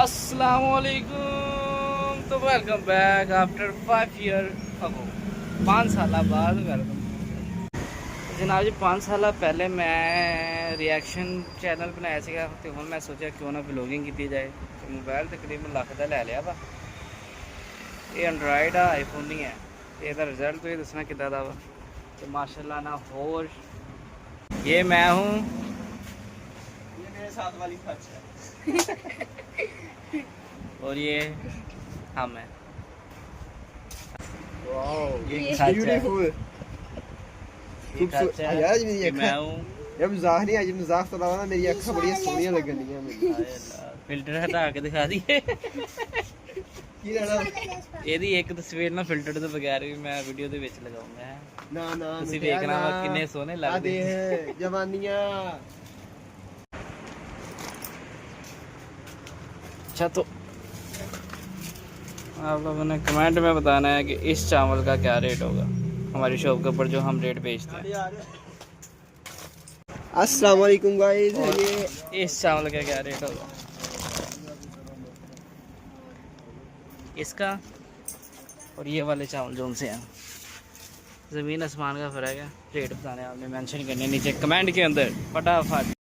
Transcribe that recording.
अस्सलामुअलैकुम। तो welcome back after 5 year ago, 5 साल बाद वेलकम जनाब जी। 5 साल पहले मैं रिएक्शन चैनल बनाया सीगा ते हुण मैं सोचा क्यों ना व्लॉगिंग की जाए। तो मोबाइल तकरीबन लख का लै लिया वा। ये एंड्राइड आ, आईफोन नहीं है। तो इसका रिजल्ट तो ये दसना किदा दा वा। तो माशाल्लाह ना होर ये मैं हूँ, ये मेरे साथ वाली खच है। और ये हम है। वाओ, ये खच है, ब्यूटीफुल। ये खच है, यार मेरी ये मैं अखा हूँ। यार मजाक नहीं, आज मजाक तो लावा ना, मेरी अखा बड़ी सोहनियां लगन दी मेरी। फिल्टर हटा के दिखा दिए। की रहना ਇਹਦੀ ਇੱਕ ਤਸਵੀਰ ਨਾ ਫਿਲਟਰ ਤੋਂ ਬਗੈਰ ਵੀ ਮੈਂ ਵੀਡੀਓ ਦੇ ਵਿੱਚ ਲਗਾਉਂਗਾ। ना ना ਤੁਸੀਂ ਵੇਖਣਾ ਵਾ ਕਿੰਨੇ ਸੋਹਣੇ आ ਲੱਗਦੇ। दे जवानियां। अच्छा तो आप लोगों ने कमेंट में बताना है कि इस चावल का क्या रेट होगा हमारी शॉप के ऊपर जो हम रेट बेचते हैं। अस्सलाम वालेकुम गाइस। और ये इस चावल का क्या रेट होगा इसका, और ये वाले चावल जो उनसे हैं। ज़मीन आसमान का फ़र्क है। रेट बताने आपने मेंशन करने नीचे कमेंट के अंदर फटाफट।